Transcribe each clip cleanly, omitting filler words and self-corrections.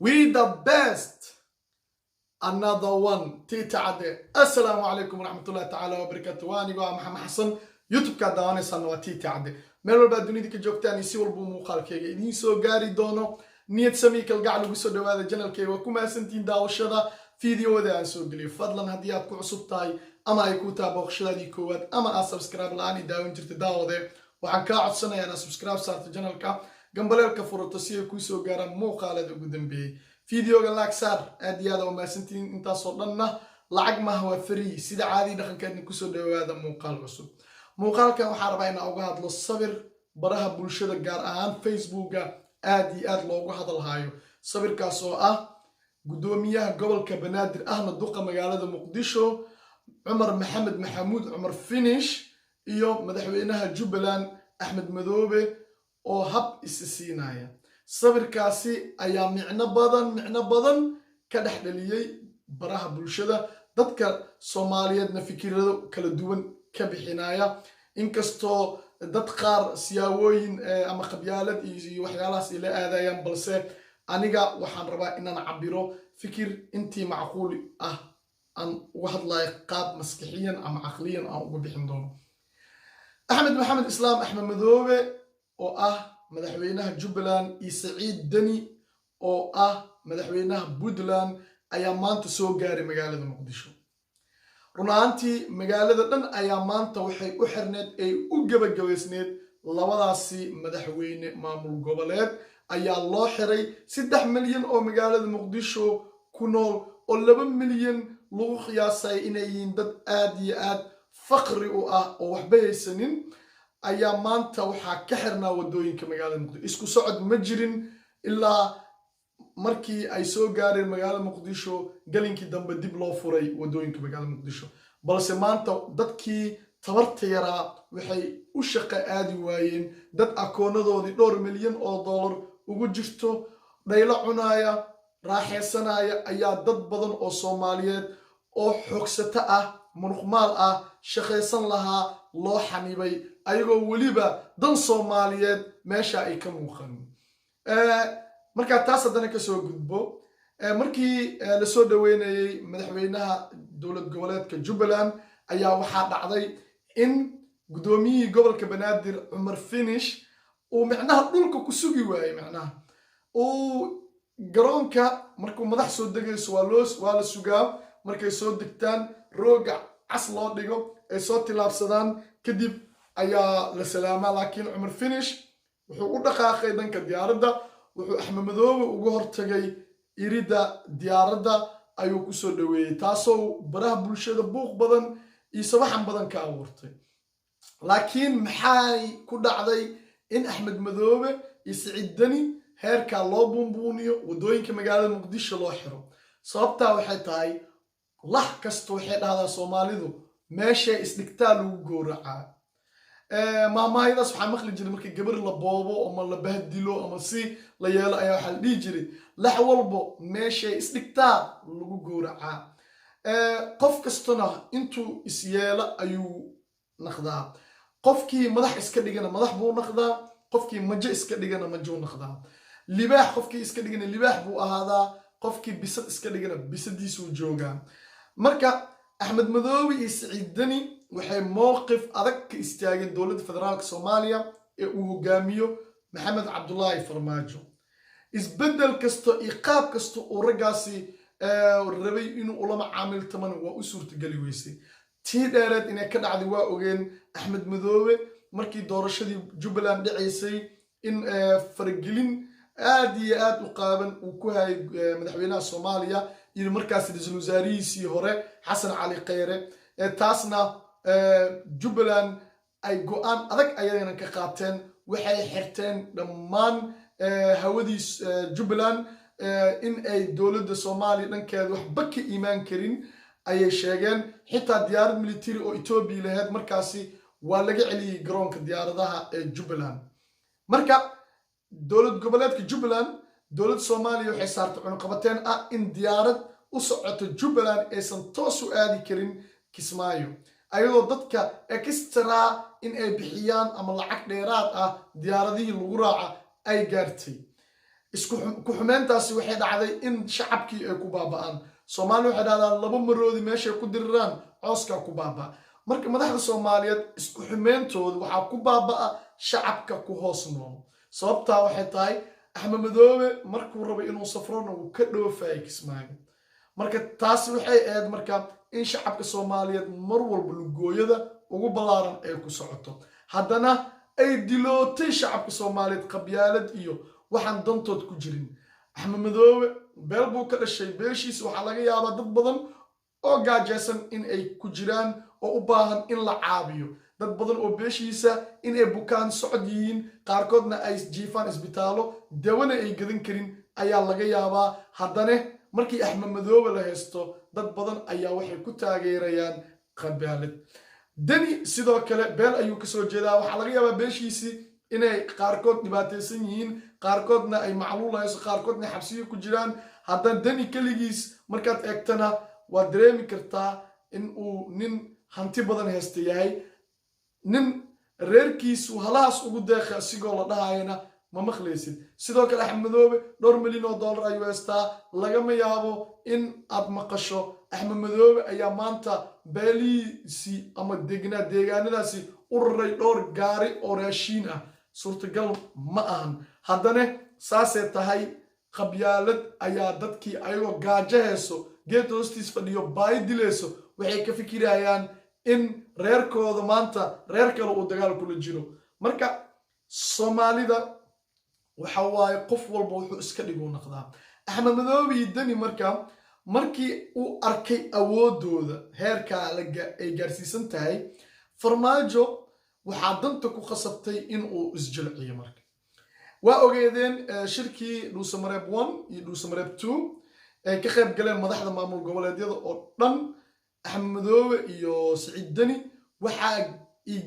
We the best. Another one. Tita Ade. Assalamu alaikum wa rahmatullahi ta'ala wa barakatuh. Waani waa Maxamed Xasan. YouTube-ka daawanaysan waa Tita Ade. Meel walba dunida ka joogtaan si walba muuqaalkayga idiin soo gaari doono. Niyad sami kalgacal ugu soo dhawaada channelkayga. Waa ku mahadsantiin daawashada fiidiyoda aan soo geliyo. Fadlan haddii aad ku cusub tahay ama ay ku tahay booqashadii koowaad ama aad subscribe la'aan daawan jirtay daawade. Waxaan kaa codsanayaa inaad subscribe saarto channelka. Gambaleelka furato si ay ku soo gaaraan muuqaalada ugu dambeeyay. Fiidiyoga like saar aad iyo aad u mahadsantiin intaas oo dhanna lacag ma waa free sida caadi dhaqankeedna ku soo dhawaada muuqaal cusub. Muuqaalkan waxaan rabaa inaan uga hadlo sawir baraha bulshada gaar ahaan Facebook-ga aad iyo aad loogu hadalhayo. Sawirkaas oo ah gudoomiyaha gobolka Banaadir ahna duqa magaalada Muqdisho Cumar Maxamed Maxamuud Cumar Finish iyo madaxweynaha Jubbaland Axmed Madoobe oo hab isisiinaya. Sawirkaasi ayaa micno badan ka dhex dhaliyay baraha bulshada dadka Soomaaliyeedna fikirado kala duwan ka bixinaya inkastoo dad qaar siyaawooyin ama qabyaalad iyo waxyaalahaas ila aadayaan balse aniga waxaan rabaa inaan cabiro fikir intii macquul ah aan uga hadlayo qaab maskaxiyan ama aqliyan aan uga bixin doono. Axmed Maxamed Islaam Axmed Madoobe oo ah madaxweynaha Jubbaland iyo Saciid Dani oo ah madaxweynaha Puntland ayaa maanta soo gaaray magaalada Muqdisho. Runaantii magaalada dhan ayaa maanta waxay u xirneed ay u gabagabaysneed labadaasi madaxweyne maamul goboleed ayaa loo xiray 3 milyan oo magaalada Muqdisho ku nool oo 2 milyan lagu qiyaasay inay yihiin dad aad iyo aad faqri u ah oo waxba haysanin ayaa maanta waxaa ka xirnaa wadooyinka magaalada Muqdisho. Isku socod ma jirin ilaa markii ay soo gaareen magaalada Muqdisho galinkii dambe dib loo furay wadooyinka magaalada Muqdisho. Balse maanta dadkii tabarta yaraa waxay u shaqo aadi waayeen dad akoonadoodii 2 milyan oo dollar ugu jirto dhaylo cunaya raaxeysanaya ayaa dad badan oo Soomaaliyeed oo xogsata ah munuqmaal ah shaqaysan lahaa loo xanibay ayagoo waliba dan Soomaaliyeed meesha ay ka muuqan. marka taas hadana ka soo gudbo markii la soo dhaweynayay madaxweynaha dowlad goboleedka Jubbaland ayaa waxaa dhacday in gudoomiyihii gobolka Banaadir Cumar Finish uu macnaha dhulka ku sugi waayay macnaha uu garoonka markuu madax soo degayso waa la sugaa markay soo degtaan rooga cas loo dhigo ay soo tilaabsadaan kadib ayaa la salaamaa laakiin Cumar Finish wuxuu u dhaqaaqay dhanka diyaaradda wuxuu Axmed Madoobe uga hortagay irida diyaaradda ayuu ku soo dhaweeyay taasoo baraha bulshada buuq badan iyo sawaxan badan ka abuurtay. laakiin maxay ku dhacday in Axmed Madoobe iyo Saciid Dani heerka loo buunbuuniyo wadooyinka magaalada Muqdisho loo xiro? sababtaa waxay tahay lax kasto waxay dhahdaa Soomaalidu meesha isdhigtaa lagu gooracaa. maamahaydaas waxaa maqli jiray markii gabar la boobo ama la bahdilo ama si la yeelo ayaa waxaa la dhihi jiray lax walbo meeshay isdhigtaa lagu gooracaa. qof kastana intuu isyeelo ayuu naqdaa. qofkii madax iska dhigana madax buu naqdaa, qofkii majo iska dhigana majuu naqdaa. libaax qofkii iska dhigana libaax buu ahaadaa, qofkii bisad iska dhigana bisadiisuu joogaa. marka Axmed Madoobe iyo Saciid Dani waxay mowqif adag ka istaageen dowladda federaalka Soomaaliya ee uu hogaamiyo Maxamed Cabdullaahi Farmaajo. isbedel kasto iyo qaab kasto uu raggaasi rabay inuu ula macaamiltamana waa u suurtagali weysay. tii dheereed inay ka dhacday waa ogeen Axmed Madoobe markii doorashadii Jubbaland dhacaysay in faragelin aad iyo aad u qaaban uu ku hayay madaxweynaha Soomaaliya iyo markaas ra'iisul wasaarihiisii hore Xasan Cali Khayre. taasna Jubbaland ay go'aan adag ayayna ka qaateen waxay xirteen dhammaan hawadii Jubbaland in ay dowladda Soomaaliya dhankeeda waxba ka iimaan karin ayay sheegeen. xitaa diyaarad military oo Ethiopia lahayd markaasi waa laga celiyay garoonka diyaaradaha ee Jubbaland. marka dowlad goboleedka Jubbaland dowladda Soomaaliya waxay saartay cunaqabateen ah in diyaarad u socoto Jubbaland aysan toos u aadi karin Kismaayo ayadoo dadka extra in ay bixiyaan ama lacag dheeraad ah diyaaradihii lagu raaca ay gaartay. isku ku xumeyntaasi waxay dhacday in shacabkii ay ku baaba'aan Soomaali waxay dhahdaan laba maroodi meeshay ku diriraan cooska ku baaba marka madaxda Soomaaliyeed isku xumeyntooda waxa ku baaba'a shacabka ku hoos nool sababta waxay tahay Axmed Madoobe markuu rabo inuu safrona uu ka dhoofay Kismaayo marka taasi waxay aad marka in shacabka Soomaaliyeed mar walba lugooyada ugu balaaran ay ku socoto haddana ay dilootay shacabka Soomaaliyeed qabyaalad iyo waxaan dantood ku jirin Axmed Madoobe beel buu ka dhashay beeshiisa waxa laga yaabaa dad badan oo gaajaysan in ay ku jiraan oo u baahan in la caabiyo dad badan oo beeshiisa in ay bukaan socod yihiin qaarkoodna ay jiifaan isbitaalo dawana ay gadan karin ayaa laga yaabaa haddana markii Axmed Madoobe la haysto dad badan ayaa waxay ku taageerayaan qabyaalad dani sidoo kale beel ayuu ka soo jeedaa waxa laga yaabaa beeshiisii inay qaarkood dhibaataysan yihiin qaarkoodna ay macluul hayso qaarkoodna xabsiyo ku jiraan haddana dani kaligiis markaad eegtana waa dareemi kartaa in uu nin hanti badan haysta yahay nin reerkiisu halaas ugu deeqa asigoo la dhahayana ma maqlaysid sidoo kale Axmed Madoobe $2 milyan ayuu haystaa lagama yaabo in aad maqasho Axmed Madoobe ayaa maanta beeliisi ama deegaanadaasi u raray 2 gaari oo raashin ah suurtagal ma ahan haddana saasay tahay qabyaalad ayaa dadkii ayagoo gaajo hayso geed hoostiis fadhiyo baay dilayso waxay ka fikirayaan in reerkooda maanta reer kale uu dagaal kula jiro marka Soomaalida waxa waaye qof walba wuxuu iska dhigo naqdaa Axmed Madoobe iyo Dani markii uu arkay awoodooda heerka ay gaarsiisan tahay farmaajo waxaa danta ku qasabtay in uu isjilciyo marka waa ogeedeen shirkii Dhuusamareeb 1 iyo Dhuusamareeb 2 ay ka qayb galeen madaxda maamul goboleedyada oo dhan Axmed Madoobe iyo Siciid Dani waxa ay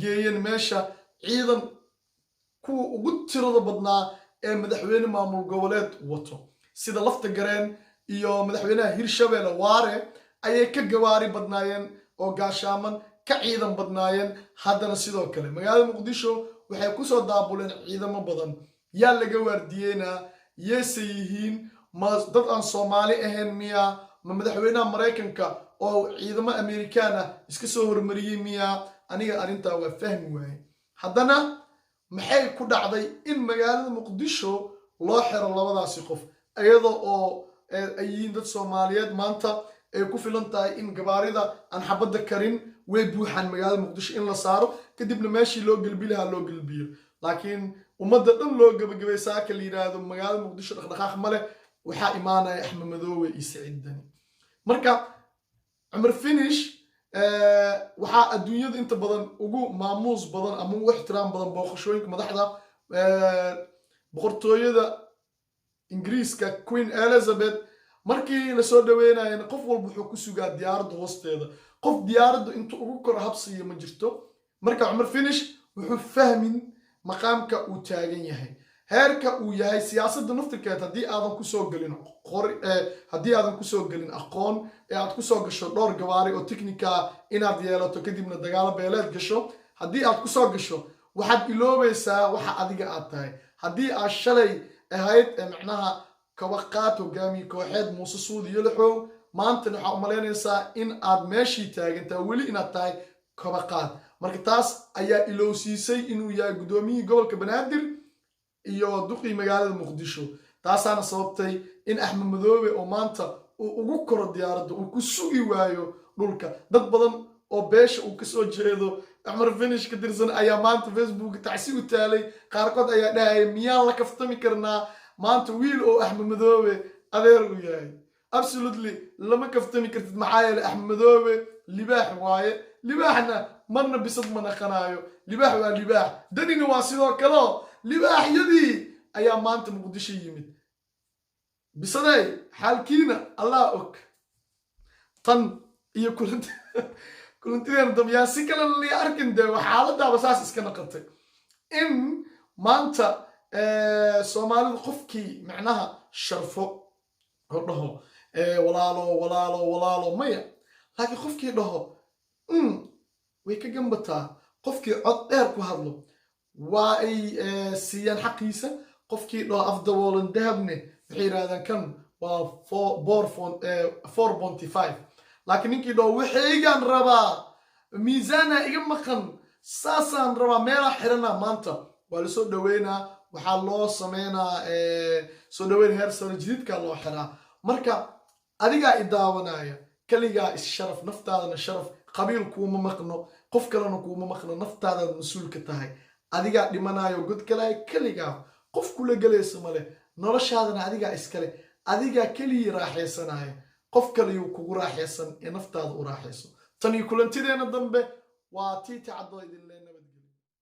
geeyeen meesha ciidan ku ugu tirada badnaa ee madaxweyne maamul goboleed wato sida lafta gareen iyo madaxweynaha Hirshabelle Waare ayay ka gawaari badnaayeen oo gaashaaman ka ciidan badnaayeen haddana sidoo kale magaalada Muqdisho waxay ku soo daabuleen ciidamo badan yaa laga waardiyeena yeesayihiin ma dad aan Soomaali ahayn miya ma madaxweynaha Mareykanka oo ciidamo Amerikaan ah iska soo hormariyay miya aniga arinta waa fahmi waayay haddana maxay ku dhacday in magaalada Muqdisho loo xiro labadaasi qof ayadoo oo ay yihiin dad Soomaaliyeed maanta ay ku filan tahay in gabaarida aan xabada karin way buuxaan magaalada Muqdisho in la saaro kadibna meeshii loo galbi lahaa loo galbiyo laakiin ummadda dhan loo gabagabay saaka la yiraahdo magaalada Muqdisho dhaqdhaqaaq ma leh waxaa imaanaya Axmed Madoobe iyo Siciid Dani marka Cumar Finish waxaa adduunyada inta badan ugu maamuus badan ama ugu ixtiraam badan booqashooyinka madaxda boqortooyada Ingiriiska Queen Elizabeth markii la soo dhaweynayeen qof walba wuxuu ku sugaa diyaaradda hoosteeda qof diyaaraddu inta ugu kor habsiyo ma jirto marka Cumar Finish wuxuu fahmin maqaamka uu taagan yahay heerka uu yahay siyaasadda naftirkeeda haddii aadan ku soo galin aqoon ee aad ku soo gasho 2 gawaari oo technical inaad yeelato kadibna dagaal beeleed gasho haddii aad ku soo gasho waxaad iloobaysaa waxa adiga aad tahay haddii aad shalay ahayd macnaha kabaqaad hogaamiye kooxeed Muuse Suudi Yalaxow maanta waxa u maleynaysaa in aad meeshii taagantaa weli inaad tahay kabaqaad marka taas ayaa ilowsiisay inuu yahay gudoomiyihii gobolka Banaadir iyo duqii magaalada Muqdisho taasaana sababtay in Axmed Madoobe oo maanta uu ugu koro diyaaradda uu ku sugi waayo dhulka dad badan oo beesha uu ka soo jeedo Cumar Finish ka tirsan ayaa maanta Facebook tacsi u taalay qaarkood ayaa dhahay miyaan la kaftami karnaa maanta wiil oo Axmed Madoobe adeer u yahay absolutely lama kaftami kartid maxaa yeelay Axmed Madoobe libaax waaye libaaxna marna bisad ma naqanayo libaax waa libaax danina waa sidoo kale libaaxyadii ayaa maanta Muqdisho yimid bisaday xalkiina Allah og tan iyo kulantideena dambiyaa si kale la arkin de xaaladaaba saas iska noqotay in maanta Soomaalidu qofkii macnaha sharfo oo dhaho walaalo maya laakiin qofkii dhaho way ka gambataa qofkii cod dheer ku hadlo waa ay siiyaan xaqiisa qofkii dhoo afdaboolan dahabne waxay yidhahdaan kan waa 4.5 laakiin ninkii dhoo waxaygaan rabaa miisaana iga maqan saasaan rabaa meelaa xirana maanta waa lasoo dhaweynaa waxaa loo sameynaa soo dhaweyn heer sare jididkaa loo xiraa marka adigaa idaawanaya kaligaa is-sharaf naftaadana sharaf qabiil kuuma maqno qof kalena kuuma maqno naftaadaad mas-uulka tahay adigaa dhimanayo god galaya kaligaa qof kula gelaysa male noloshaadana adigaa iskale adigaa keligii raaxaysanaya qof kaliyuu kugu raaxaysan ee naftaada u raaxayso tan iyo kulantideena dambe waa tiiti cadoo idin leena